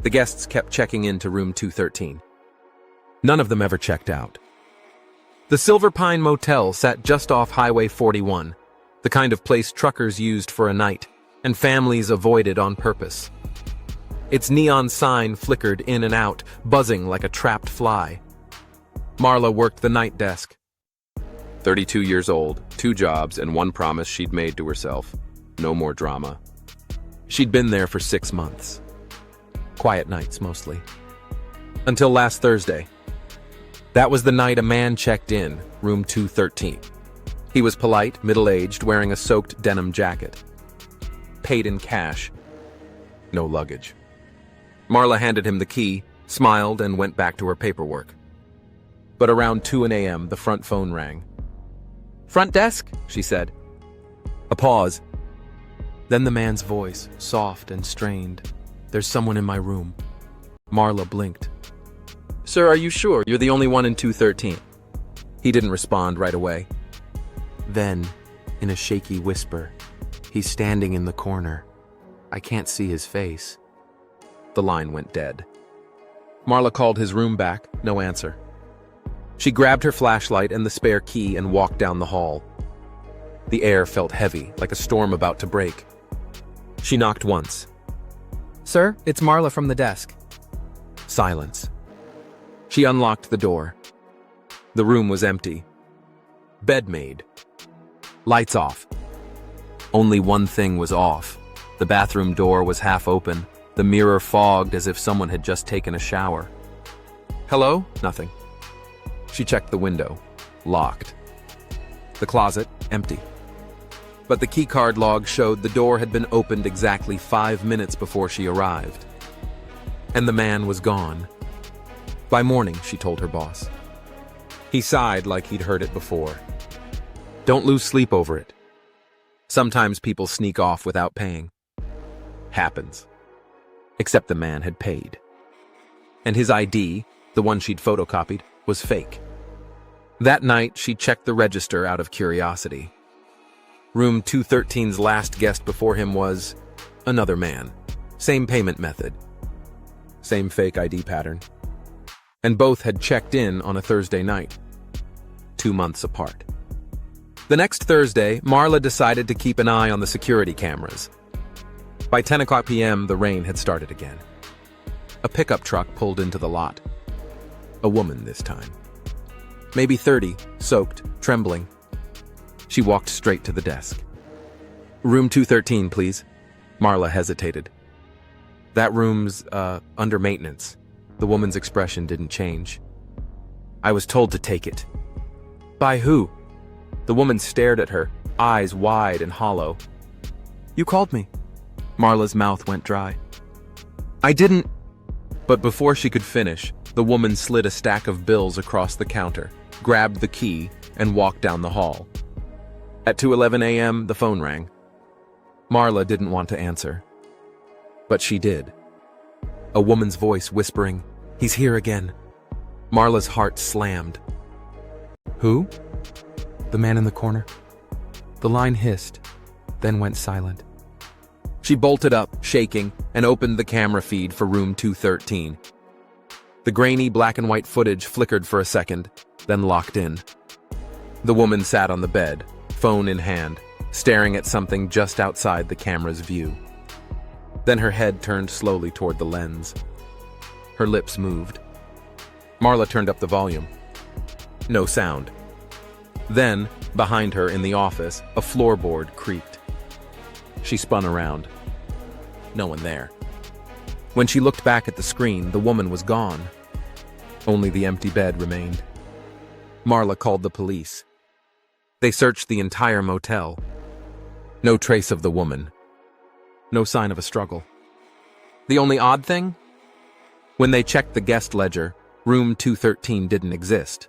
The guests kept checking into room 213. None of them ever checked out. The Silver Pine Motel sat just off Highway 41, the kind of place truckers used for a night, and families avoided on purpose. Its neon sign flickered in and out, buzzing like a trapped fly. Marla worked the night desk. 32 years old, 2 jobs, and 1 promise she'd made to herself. No more drama. She'd been there for 6 months. Quiet nights, mostly. Until last Thursday. That was the night a man checked in, room 213. He was polite, middle-aged, wearing a soaked denim jacket. Paid in cash. No luggage. Marla handed him the key, smiled, and went back to her paperwork. But around 2 a.m., the front phone rang. "Front desk?" she said. A pause. Then the man's voice, soft and strained. "There's someone in my room." Marla blinked. "Sir, are you sure you're the only one in 213? He didn't respond right away. Then, in a shaky whisper, "He's standing in the corner. I can't see his face." The line went dead. Marla called his room back, no answer. She grabbed her flashlight and the spare key and walked down the hall. The air felt heavy, like a storm about to break. She knocked once. "Sir, it's Marla from the desk." Silence. She unlocked the door. The room was empty. Bed made. Lights off. Only one thing was off. The bathroom door was half open, the mirror fogged as if someone had just taken a shower. "Hello?" Nothing. She checked the window. Locked. The closet, empty. But the keycard log showed the door had been opened exactly 5 minutes before she arrived. And the man was gone. By morning, she told her boss. He sighed like he'd heard it before. Don't lose sleep over it. Sometimes people sneak off without paying. Happens. Except the man had paid. And his ID, the one she'd photocopied, was fake. That night, she checked the register out of curiosity. Room 213's last guest before him was another man. Same payment method. Same fake ID pattern. And both had checked in on a Thursday night. 2 months apart. The next Thursday, Marla decided to keep an eye on the security cameras. By 10 o'clock p.m., the rain had started again. A pickup truck pulled into the lot. A woman this time. Maybe 30, soaked, trembling. She walked straight to the desk. "Room 213, please." Marla hesitated. "That room's, under maintenance." The woman's expression didn't change. "I was told to take it." "By who?" The woman stared at her, eyes wide and hollow. "You called me." Marla's mouth went dry. "I didn't..." But before she could finish, the woman slid a stack of bills across the counter, grabbed the key, and walked down the hall. At 2:11 a.m., the phone rang. Marla didn't want to answer. But she did. A woman's voice whispering, "He's here again." Marla's heart slammed. "Who?" "The man in the corner." The line hissed, then went silent. She bolted up, shaking, and opened the camera feed for room 213. The grainy black and white footage flickered for a second, then locked in. The woman sat on the bed, phone in hand, staring at something just outside the camera's view. Then her head turned slowly toward the lens. Her lips moved. Marla turned up the volume. No sound. Then, behind her in the office, a floorboard creaked. She spun around. No one there. When she looked back at the screen, the woman was gone. Only the empty bed remained. Marla called the police. They searched the entire motel. No trace of the woman. No sign of a struggle. The only odd thing? When they checked the guest ledger, room 213 didn't exist.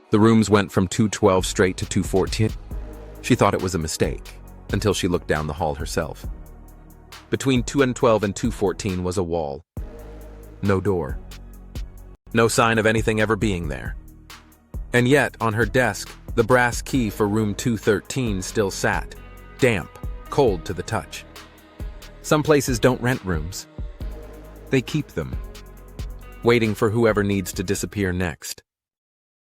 The rooms went from 212 straight to 214. She thought it was a mistake, until she looked down the hall herself. Between 212 and 214 was a wall. No door. No sign of anything ever being there. And yet, on her desk, the brass key for room 213 still sat, damp, cold to the touch. Some places don't rent rooms. They keep them, waiting for whoever needs to disappear next.